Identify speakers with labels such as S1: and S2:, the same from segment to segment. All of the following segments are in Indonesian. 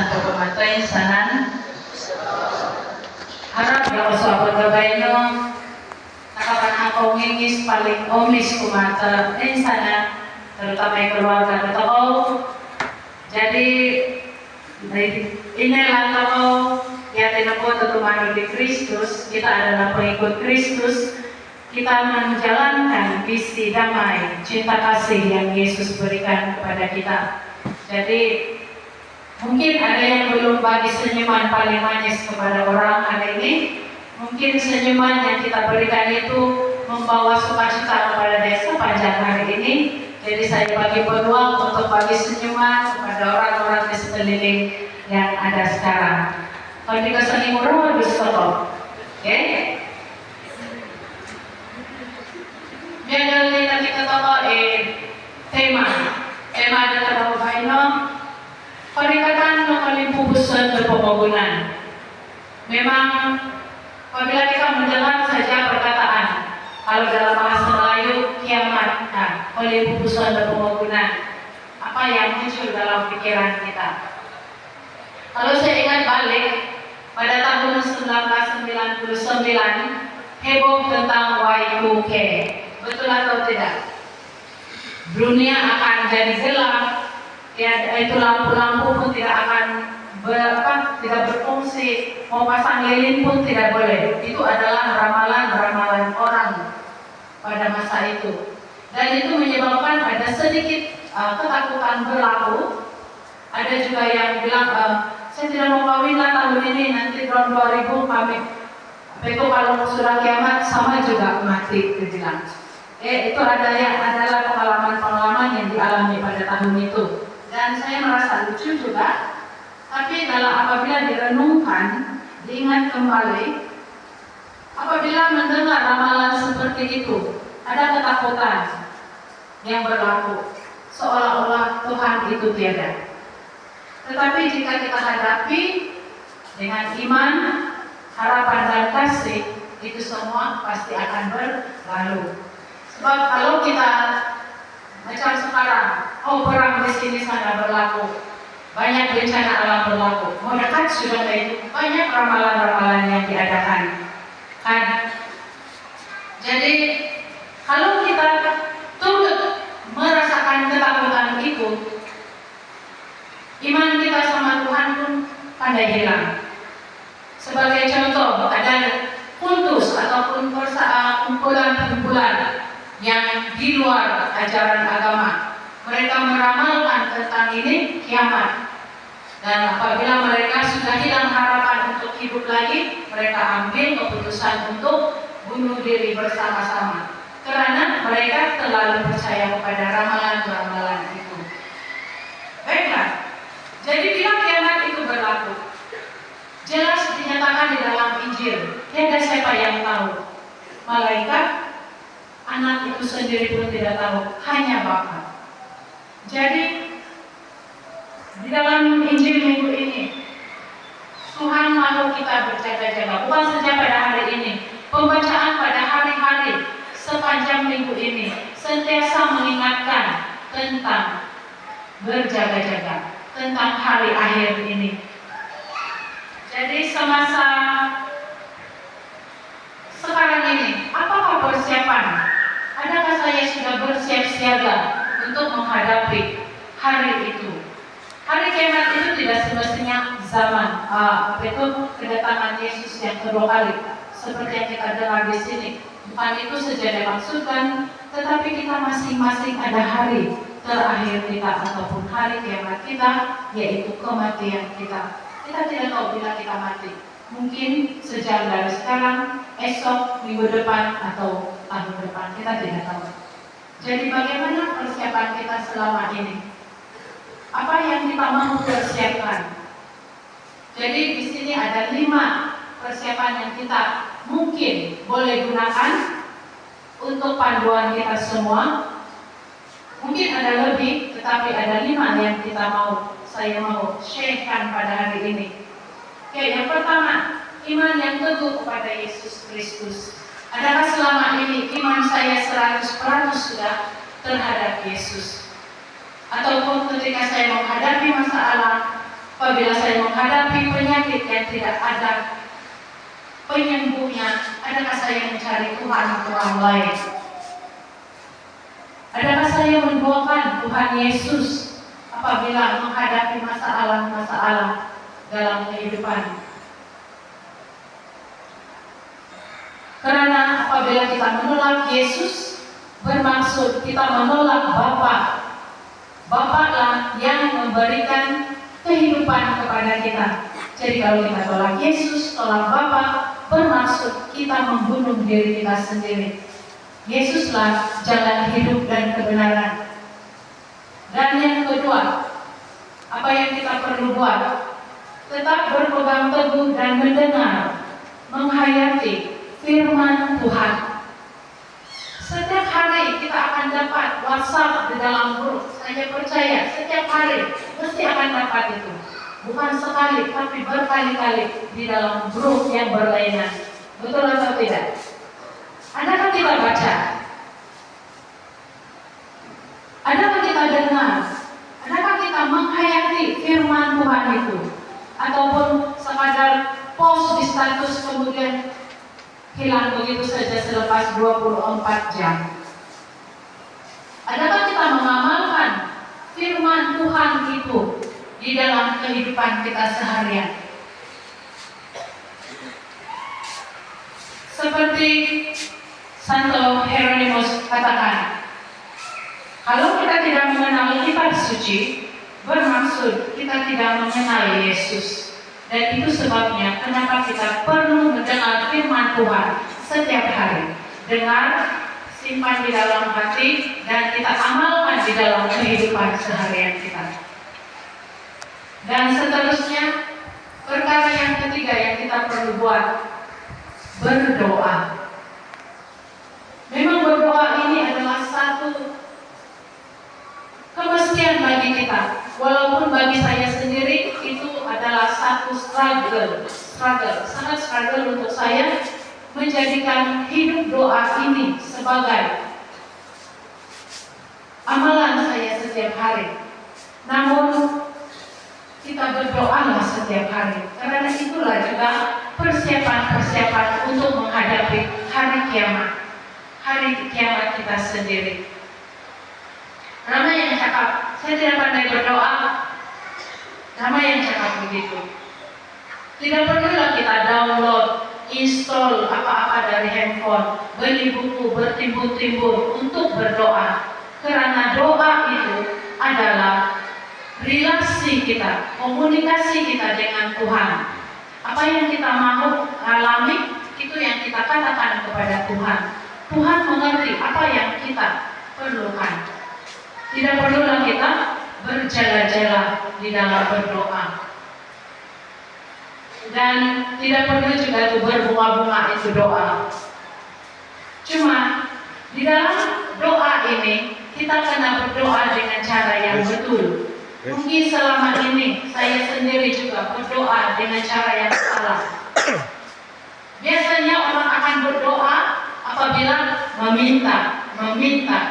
S1: Santo Pematay Sanan harap kalau sahabat gabayno nakapan ako ngingis paling omis kumata sana terutama yang keluarga toko. Jadi inilah toko ya tinapot tetumano di Kristus. Kita adalah pengikut Kristus. Kita menjalankan visi damai cinta kasih yang Yesus berikan kepada kita. Jadi mungkin ada yang belum bagi senyuman paling manis kepada orang hari ini. Mungkin senyuman yang kita berikan itu membawa sukacita kepada desa panjang hari ini. Jadi saya bagi peluang untuk bagi senyuman kepada orang-orang di sekeliling yang ada sekarang. Kalau di keseni murah habis stop, oke? Jangan nanti ketemu tema ada terlalu banyak. Perikatan lokal pupusan berpembangunan. Memang apabila kita mendengar saja perkataan, kalau dalam bahasa Melayu kiamat, oleh pupusan berpembangunan, apa yang muncul dalam pikiran kita? Kalau saya ingat balik pada tahun 1999, heboh tentang Y2K, betul atau tidak? Dunia akan jadi gelap. Ya, itu lampu-lampu pun tidak akan tidak berfungsi, mau pasang lilin pun tidak boleh. Itu adalah ramalan-ramalan orang pada masa itu, dan itu menyebabkan ada sedikit ketakutan berlaku. Ada juga yang bilang saya tidak mau kawin lah tahun ini, nanti tahun 2000 kami itu kalau sudah kiamat sama juga mati, dibilang. Itu adalah pengalaman-pengalaman yang dialami pada tahun itu. Dan saya merasa lucu juga, tapi apabila direnungkan, diingat kembali, apabila mendengar ramalan seperti itu, ada ketakutan yang berlaku, seolah-olah Tuhan itu tiada. Tetapi jika kita hadapi dengan iman, harapan dan kasih, itu semua pasti akan berlalu. Sebab kalau kita macam sekarang, perang di sini sana berlaku, banyak bencana alam berlaku, mau dekat sudah itu banyak ramalan-ramalan yang diadakan. Jadi kalau kita turut merasakan ketakutan itu, iman kita sama Tuhan pun pandai hilang. Sebagai contoh, ada kultus ataupun kumpulan-kumpulan yang di luar ajaran agama. Mereka meramalkan tentang ini kiamat. Dan apabila mereka sudah hilang harapan untuk hidup lagi, mereka ambil keputusan untuk bunuh diri bersama-sama. Karena mereka terlalu percaya kepada ramalan-ramalan itu. Baiklah, jadi bila kiamat itu berlaku, jelas dinyatakan di dalam Injil, tiada siapa yang tahu. Malaikat, anak itu sendiri pun tidak tahu, hanya Bapa. Jadi di dalam Injil minggu ini, Tuhan mau kita berjaga-jaga, bukan saja pada hari ini. Pembacaan pada hari-hari sepanjang minggu ini sentiasa mengingatkan tentang berjaga-jaga, tentang hari akhir ini. Jadi semasa sekarang ini, apakah persiapan? Adakah saya sudah bersiap siaga untuk menghadapi hari itu? Hari kiamat itu tidak semestinya zaman kedatangan Yesus yang kedua kali, seperti yang kita dengar di sini. Bukan itu saja dimaksudkan, tetapi kita masing-masing ada hari terakhir kita ataupun hari kiamat kita, yaitu kematian kita. Kita tidak tahu bila kita mati. Mungkin sejak dari sekarang, esok, minggu depan, atau tahun depan, kita tidak tahu. Jadi bagaimana persiapan kita selama ini? Apa yang kita mau persiapkan? Jadi di sini ada 5 persiapan yang kita mungkin boleh gunakan untuk panduan kita semua. Mungkin ada lebih, tetapi ada 5 yang saya mau share-kan pada hari ini. Oke, yang pertama, iman yang teguh kepada Yesus Kristus. Adakah selama ini iman saya 100% sudah terhadap Yesus? Ataupun ketika saya menghadapi masalah, Apabila saya menghadapi penyakit yang tidak ada penyembuhnya, adakah saya mencari Tuhan lain? Adakah saya mendoakan Tuhan Yesus apabila menghadapi masalah-masalah dalam kehidupan? Karena apabila kita menolak Yesus, bermaksud kita menolak Bapa. Bapalah yang memberikan kehidupan kepada kita. Jadi kalau kita tolak Yesus, tolak Bapa, bermaksud kita membunuh diri kita sendiri. Yesuslah jalan hidup dan kebenaran. Dan yang kedua, apa yang kita perlu buat? Tetap berpegang teguh dan mendengar, menghayati firman Tuhan. Setiap hari kita akan dapat WhatsApp di dalam grup. Saya percaya setiap hari mesti akan dapat itu. Bukan sekali, tapi berkali-kali di dalam grup yang berlainan. Betul atau tidak? Adakah kita baca? Adakah kita dengar? Adakah kita menghayati firman Tuhan itu? Ataupun sekadar post di status kemudian hilang begitu saja selepas 24 jam? Adakah kita mengamalkan firman Tuhan itu di dalam kehidupan kita seharian? Seperti Santo Hieronymus katakan, kalau kita tidak mengenal kitab suci, bermaksud kita tidak mengenal Yesus. Dan itu sebabnya kenapa kita perlu mendengar firman Tuhan setiap hari. Dengar, simpan di dalam hati, dan kita amalkan di dalam kehidupan seharian kita. Dan seterusnya, perkara yang ketiga yang kita perlu buat, berdoa. Memang berdoa ini adalah satu kemestian bagi kita. Walaupun bagi saya sendiri itu adalah satu struggle, sangat struggle untuk saya menjadikan hidup doa ini sebagai amalan saya setiap hari. Namun kita berdoalah setiap hari, karena itulah juga persiapan untuk menghadapi hari kiamat kita sendiri. Ramai yang cakap, saya tidak pandai berdoa. Ramai yang cakap begitu. Tidak perlulah kita download, install apa-apa dari handphone, beli buku bertimbun-timbun untuk berdoa. Karena doa itu adalah relasi kita, komunikasi kita dengan Tuhan. Apa yang kita mau alami, itu yang kita katakan kepada Tuhan. Tuhan mengerti apa yang kita perlukan. Tidak perlulah kita berjala-jala di dalam berdoa. Dan tidak perlu juga itu berbunga-bunga itu doa. Cuma di dalam doa ini kita kena berdoa dengan cara yang betul. Mungkin selama ini saya sendiri juga berdoa dengan cara yang salah. Biasanya orang akan berdoa apabila meminta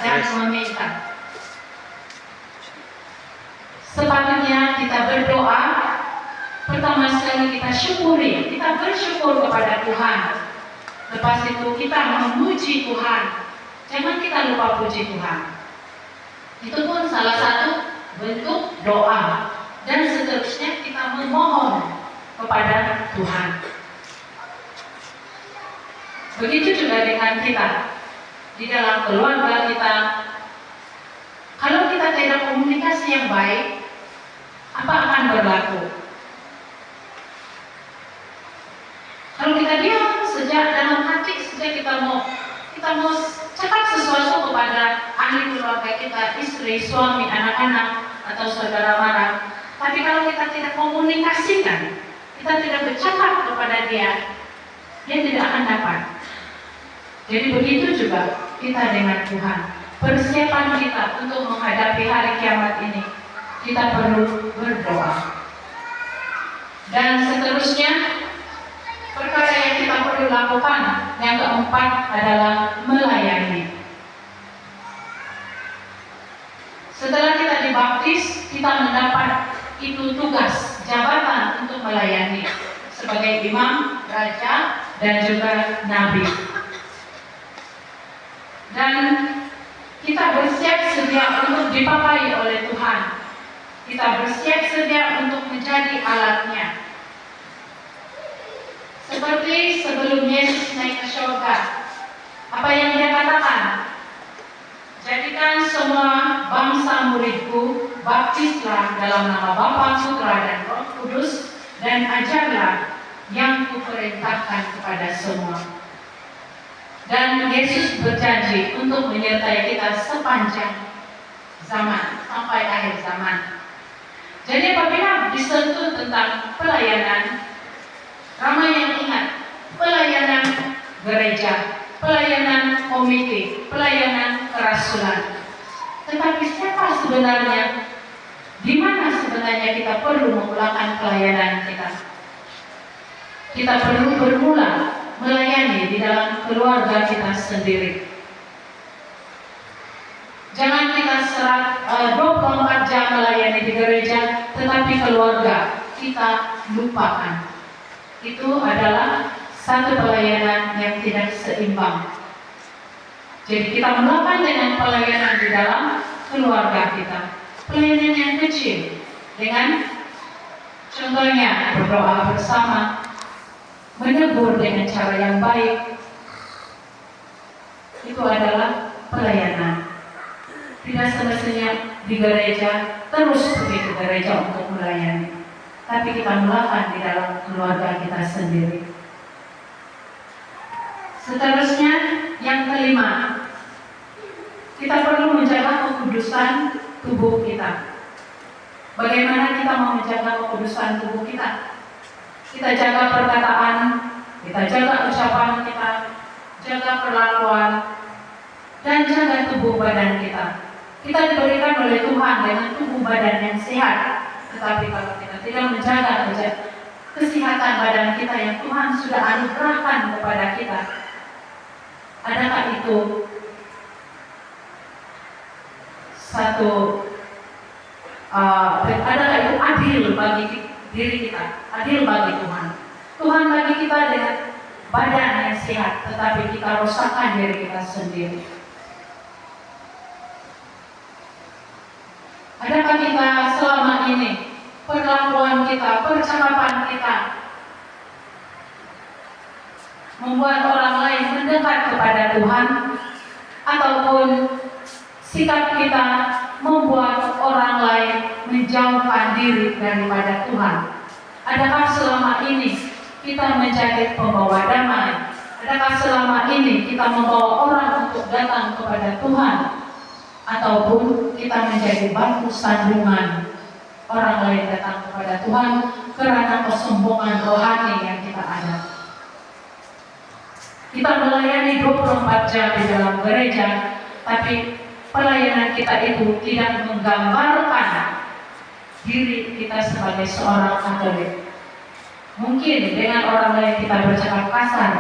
S1: dan meminta. Sepatutnya kita berdoa, pertama sekali kita syukuri, kita bersyukur kepada Tuhan. Lepas itu kita memuji Tuhan. Jangan kita lupa puji Tuhan. Itu pun salah satu bentuk doa. Dan seterusnya kita memohon kepada Tuhan. Begitu juga dengan kita di dalam keluarga kita. Kalau kita tidak komunikasi yang baik, apa akan berlaku? Kalau kita diam sejak dalam hati, sejak kita mau cakap sesuatu kepada ahli keluarga kita, istri, suami, anak-anak, atau saudara mara. Tapi kalau kita tidak komunikasikan, kita tidak bercakap kepada dia tidak akan dapat. Jadi begitu juga kita dengan Tuhan. Persiapan kita untuk menghadapi hari kiamat ini, kita perlu berdoa. Dan seterusnya, perkara yang kita perlu lakukan, yang keempat adalah melayani. Setelah kita dibaptis, kita mendapat itu tugas, melayani sebagai imam, raja, dan juga nabi. Dan kita bersiap sedia untuk dipakai oleh Tuhan. Kita bersiap sedia untuk menjadi alatnya. Seperti sebelum Yesus naik ke surga, apa yang dia katakan? Jadikan semua bangsa muridku, baptislah dalam nama Bapa, Putra, dan Roh Kudus, dan ajarlah yang kuperintahkan kepada semua. Dan Yesus berjanji untuk menyertai kita sepanjang zaman, sampai akhir zaman. Jadi apabila disentuh tentang pelayanan, ramai yang ingat pelayanan gereja, pelayanan komite, pelayanan kerasulan. Tetapi siapa sebenarnya? Di mana sebenarnya kita perlu memulakan pelayanan kita? Kita perlu bermula melayani di dalam keluarga kita sendiri. Jangan kita 24 jam melayani di gereja, tetapi keluarga kita lupakan. Itu adalah satu pelayanan yang tidak seimbang. Jadi kita melakukan dengan pelayanan di dalam keluarga kita. Pelayanan yang kecil dengan contohnya berdoa bersama, menegur dengan cara yang baik. Itu adalah pelayanan. Tidak semestinya di gereja terus pergi ke gereja untuk melayani, tapi kita melakukan di dalam keluarga kita sendiri. Seterusnya, yang kelima, kita perlu menjaga kekudusan tubuh kita. Bagaimana kita mau menjaga kekudusan tubuh kita? Kita jaga perkataan, kita jaga ucapan kita, jaga perlakuan, dan jaga tubuh badan kita. Kita diberikan oleh Tuhan dengan tubuh badan yang sehat. Tetapi kalau kita tidak menjaga kesehatan badan kita yang Tuhan sudah anugerahkan kepada kita, adakah itu adakah itu adil bagi diri kita, adil bagi Tuhan? Tuhan bagi kita dengan badan yang sehat, tetapi kita rusakkan diri kita sendiri. Adakah kita selama ini perlakuan kita, percakapan kita membuat orang lain mendekat kepada Tuhan, ataupun sikap kita membuat orang lain menjauhkan diri daripada Tuhan? Adakah selama ini kita menjadi pembawa damai? Adakah selama ini kita membawa orang untuk datang kepada Tuhan? Ataupun kita menjadi batu sandungan orang lain datang kepada Tuhan karena kesombongan rohani yang kita ada? Kita melayani 24 jam di dalam gereja, tapi pelayanan kita itu tidak menggambarkan diri kita sebagai seorang Katolik. Mungkin dengan orang lain kita bercakap kasar,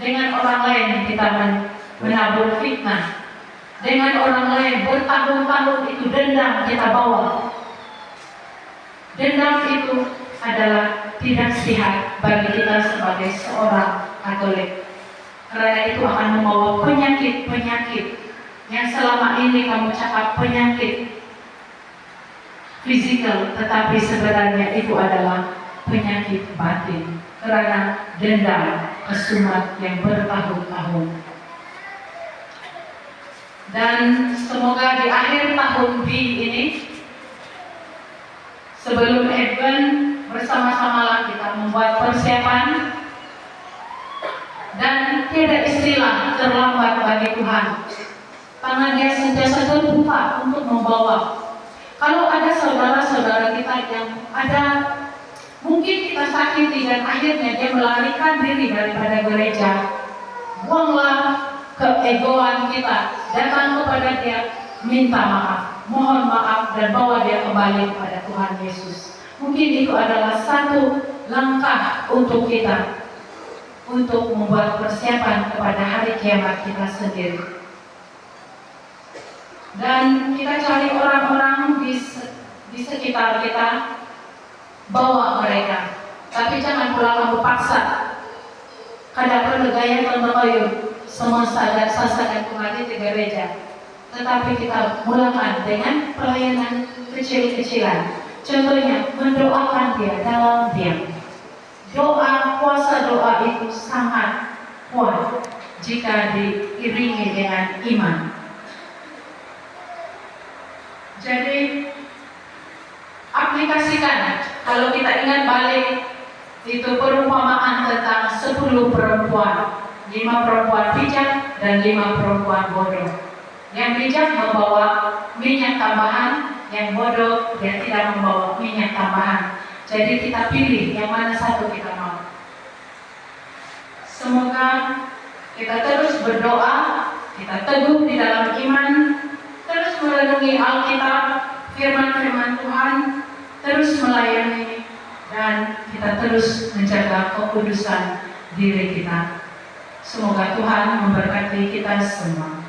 S1: dengan orang lain kita menabur fitnah, dengan orang lain bertahun-tahun itu dendam kita bawa. Dendam itu adalah tidak sehat bagi kita sebagai seorang Katolik. Karena itu akan membawa penyakit-penyakit yang selama ini kamu cakap penyakit fisikal, tetapi sebenarnya itu adalah penyakit batin karena dendam kesumat yang bertahun-tahun. Dan semoga di akhir tahun B ini, sebelum Advent, bersama-samalah kita membuat persiapan. Dan tiada istilah terlambat bagi Tuhan, karena Dia sentiasa terbuka untuk membawa. Kalau ada saudara-saudara kita yang ada mungkin kita sakiti dan akhirnya dia melarikan diri daripada gereja, buanglah keegoan kita, datang kepada Dia, minta maaf, mohon maaf, dan bawa dia kembali kepada Tuhan Yesus. Mungkin itu adalah satu langkah untuk kita untuk membuat persiapan kepada hari kiamat kita sendiri. Dan kita cari orang-orang di sekitar kita, bawa mereka Tapi jangan pula kamu paksa. Kada perlu gaya kayu semua sadar sasaran kembali di gereja. Tetapi kita mulakan dengan pelayanan kecil-kecilan. Contohnya mendoakan dia dalam diam. Kuasa doa itu sangat kuat jika diiringi dengan iman. Jadi aplikasikan, kalau kita ingat balik itu perumpamaan tentang 10 perempuan, 5 perempuan bijak dan 5 perempuan bodoh. Yang bijak membawa minyak tambahan, yang bodoh dia tidak membawa minyak tambahan. Jadi kita pilih yang mana satu kita mau. Semoga kita terus berdoa, kita teguh di dalam iman, terus merenungi Alkitab, firman-firman Tuhan, terus melayani, dan kita terus menjaga kekudusan diri kita. Semoga Tuhan memberkati kita semua.